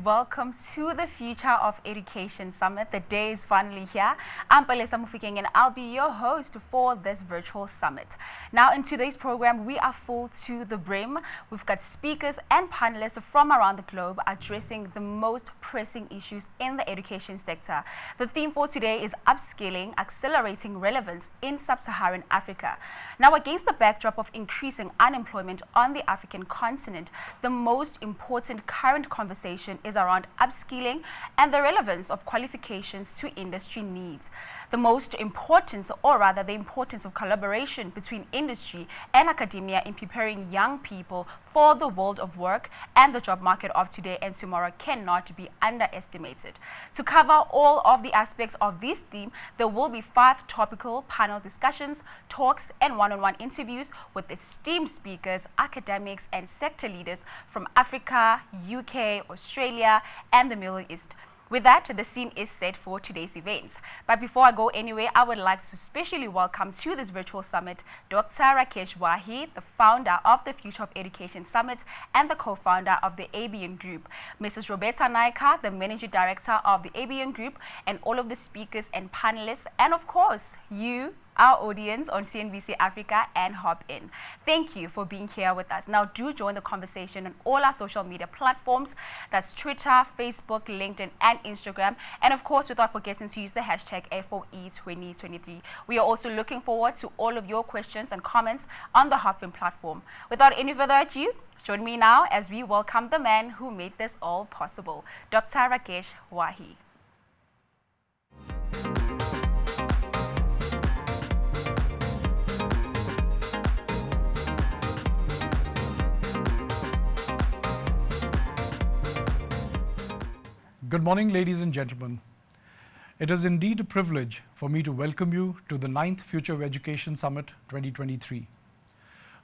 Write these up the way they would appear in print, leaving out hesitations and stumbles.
welcome to the Future of Education Summit. The day is finally here. I'm Palesa Mufikeng and I'll be your host for this virtual summit. Now in today's program, we are full to the brim. We've got speakers and panelists from around the globe addressing the most pressing issues in the education sector. The theme for today is upskilling, accelerating relevance in sub-Saharan Africa. Now against the backdrop of increasing unemployment on the African continent, the most important current conversation is around upskilling and the relevance of qualifications to industry needs. The importance of collaboration between industry and academia in preparing young people for the world of work and the job market of today and tomorrow cannot be underestimated. To cover all of the aspects of this theme, there will be 5 topical panel discussions, talks, and one-on-one interviews with esteemed speakers, academics, and sector leaders from Africa, UK, Australia, and the Middle East. With that, the scene is set for today's events. But before I go anywhere, I would like to specially welcome to this virtual summit Dr. Rakesh Wahi, the founder of the Future of Education Summit and the co-founder of the ABN Group, Mrs. Roberta Naika, the managing director of the ABN Group, and all of the speakers and panelists, and of course, you, our audience on CNBC Africa and Hop In. Thank you for being here with us. Now do join the conversation on all our social media platforms. That's Twitter, Facebook, LinkedIn, and Instagram. And of course, without forgetting to use the hashtag FOE2023. We are also looking forward to all of your questions and comments on the Hop In platform. Without any further ado, join me now as we welcome the man who made this all possible, Dr. Rakesh Wahi. Good morning, ladies and gentlemen. It is indeed a privilege for me to welcome you to the 9th Future of Education Summit 2023.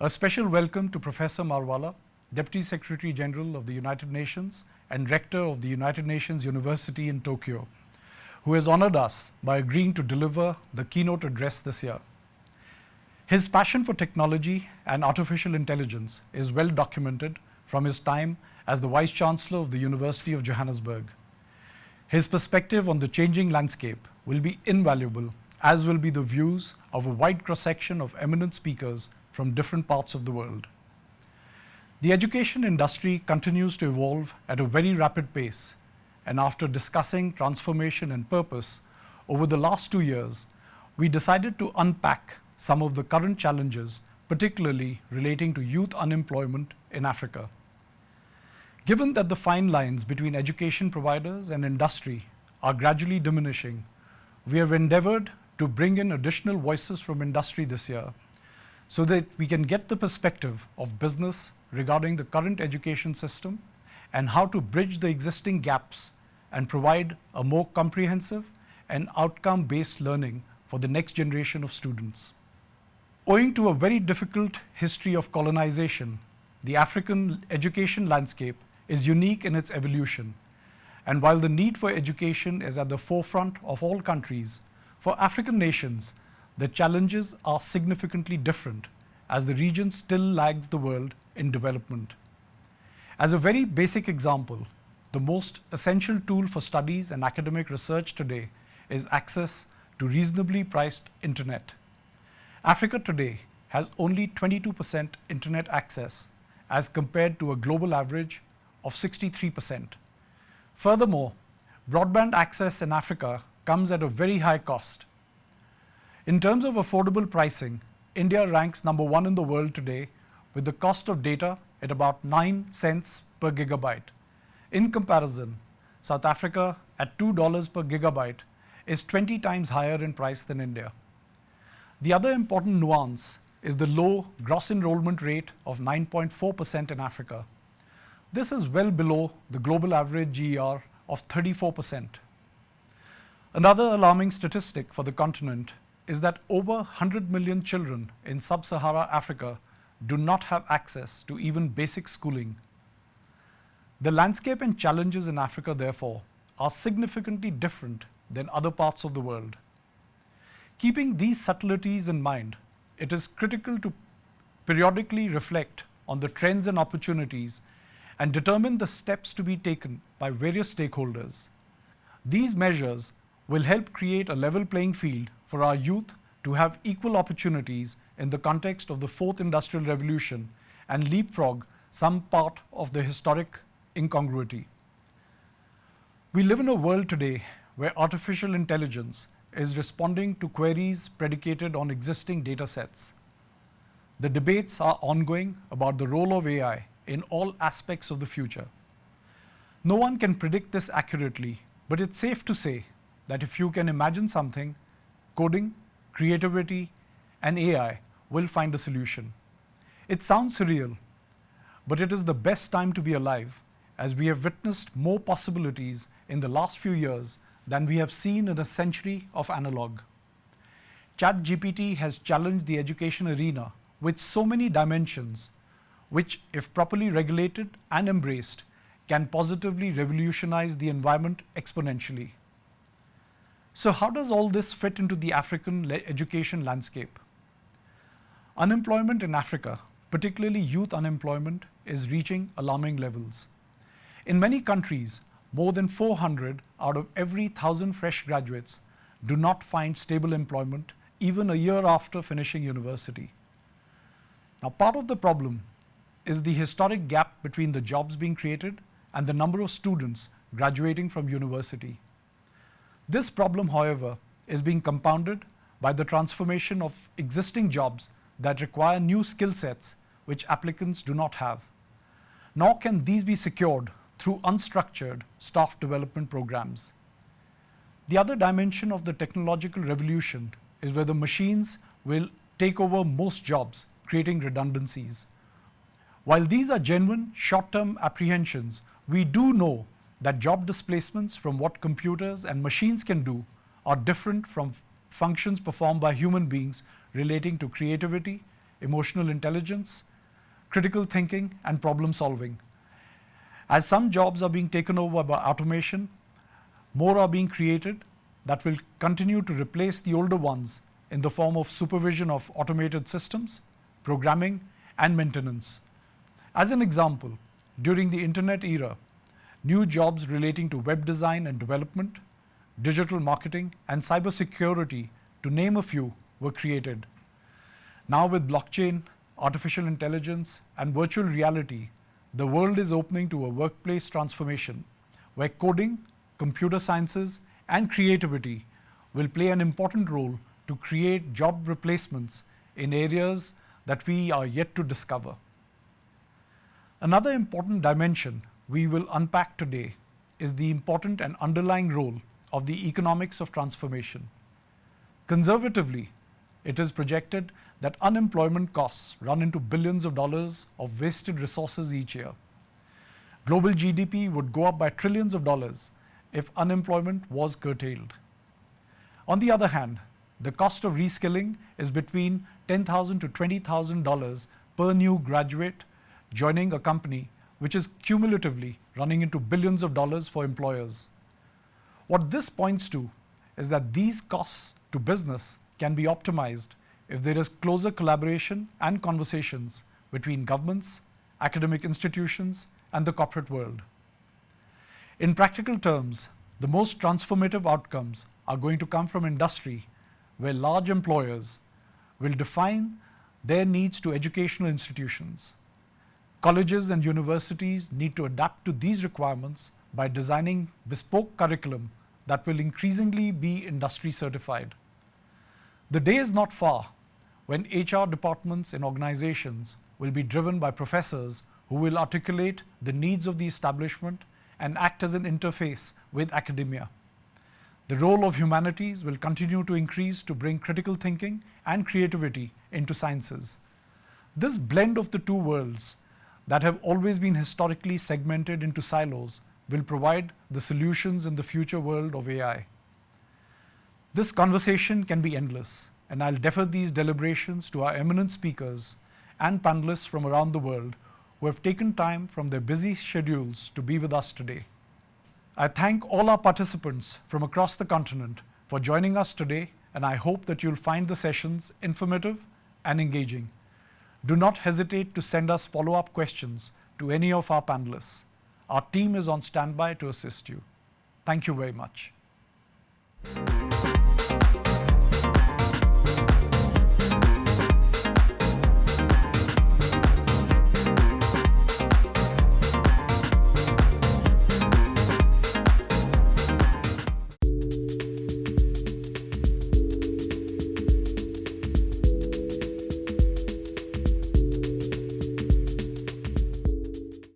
A special welcome to Professor Marwala, Deputy Secretary General of the United Nations and Rector of the United Nations University in Tokyo, who has honored us by agreeing to deliver the keynote address this year. His passion for technology and artificial intelligence is well documented from his time as the Vice Chancellor of the University of Johannesburg. His perspective on the changing landscape will be invaluable, as will be the views of a wide cross-section of eminent speakers from different parts of the world. The education industry continues to evolve at a very rapid pace, and after discussing transformation and purpose over the last 2 years, we decided to unpack some of the current challenges, particularly relating to youth unemployment in Africa. Given that the fine lines between education providers and industry are gradually diminishing, we have endeavored to bring in additional voices from industry this year so that we can get the perspective of business regarding the current education system and how to bridge the existing gaps and provide a more comprehensive and outcome-based learning for the next generation of students. Owing to a very difficult history of colonization, the African education landscape is unique in its evolution. And while the need for education is at the forefront of all countries, for African nations, the challenges are significantly different as the region still lags the world in development. As a very basic example, the most essential tool for studies and academic research today is access to reasonably priced internet. Africa today has only 22% internet access as compared to a global average of 63%. Furthermore, broadband access in Africa comes at a very high cost. In terms of affordable pricing, India ranks number 1 in the world today with the cost of data at about 9 cents per gigabyte. In comparison, South Africa at $2 per gigabyte is 20 times higher in price than India. The other important nuance is the low gross enrollment rate of 9.4% in Africa. This is well below the global average GER of 34%. Another alarming statistic for the continent is that over 100 million children in sub-Saharan Africa do not have access to even basic schooling. The landscape and challenges in Africa, therefore, are significantly different than other parts of the world. Keeping these subtleties in mind, it is critical to periodically reflect on the trends and opportunities and determine the steps to be taken by various stakeholders. These measures will help create a level playing field for our youth to have equal opportunities in the context of the fourth industrial revolution and leapfrog some part of the historic incongruity. We live in a world today where artificial intelligence is responding to queries predicated on existing data sets. The debates are ongoing about the role of AI in all aspects of the future. No one can predict this accurately, but it's safe to say that if you can imagine something, coding, creativity, and AI will find a solution. It sounds surreal, but it is the best time to be alive, as we have witnessed more possibilities in the last few years than we have seen in a century of analog. ChatGPT has challenged the education arena with so many dimensions, which, if properly regulated and embraced, can positively revolutionize the environment exponentially. So how does all this fit into the African education landscape? Unemployment in Africa, particularly youth unemployment, is reaching alarming levels. In many countries, more than 400 out of every 1,000 fresh graduates do not find stable employment even a year after finishing university. Now, part of the problem is the historic gap between the jobs being created and the number of students graduating from university. This problem, however, is being compounded by the transformation of existing jobs that require new skill sets which applicants do not have. Nor can these be secured through unstructured staff development programs. The other dimension of the technological revolution is where the machines will take over most jobs, creating redundancies. While these are genuine short-term apprehensions, we do know that job displacements from what computers and machines can do are different from functions performed by human beings relating to creativity, emotional intelligence, critical thinking, and problem solving. As some jobs are being taken over by automation, more are being created that will continue to replace the older ones in the form of supervision of automated systems, programming, and maintenance. As an example, during the internet era, new jobs relating to web design and development, digital marketing, and cybersecurity, to name a few, were created. Now with blockchain, artificial intelligence, and virtual reality, the world is opening to a workplace transformation where coding, computer sciences, and creativity will play an important role to create job replacements in areas that we are yet to discover. Another important dimension we will unpack today is the important and underlying role of the economics of transformation. Conservatively, it is projected that unemployment costs run into billions of dollars of wasted resources each year. Global GDP would go up by trillions of dollars if unemployment was curtailed. On the other hand, the cost of reskilling is between $10,000 to $20,000 per new graduate joining a company, which is cumulatively running into billions of dollars for employers. What this points to is that these costs to business can be optimized if there is closer collaboration and conversations between governments, academic institutions, and the corporate world. In practical terms, the most transformative outcomes are going to come from industry, where large employers will define their needs to educational institutions. Colleges and universities need to adapt to these requirements by designing bespoke curriculum that will increasingly be industry certified. The day is not far when HR departments in organizations will be driven by professors who will articulate the needs of the establishment and act as an interface with academia. The role of humanities will continue to increase to bring critical thinking and creativity into sciences. This blend of the two worlds that have always been historically segmented into silos will provide the solutions in the future world of AI. This conversation can be endless, and I'll defer these deliberations to our eminent speakers and panelists from around the world who have taken time from their busy schedules to be with us today. I thank all our participants from across the continent for joining us today, and I hope that you'll find the sessions informative and engaging. Do not hesitate to send us follow-up questions to any of our panelists, our team is on standby to assist you. Thank you very much.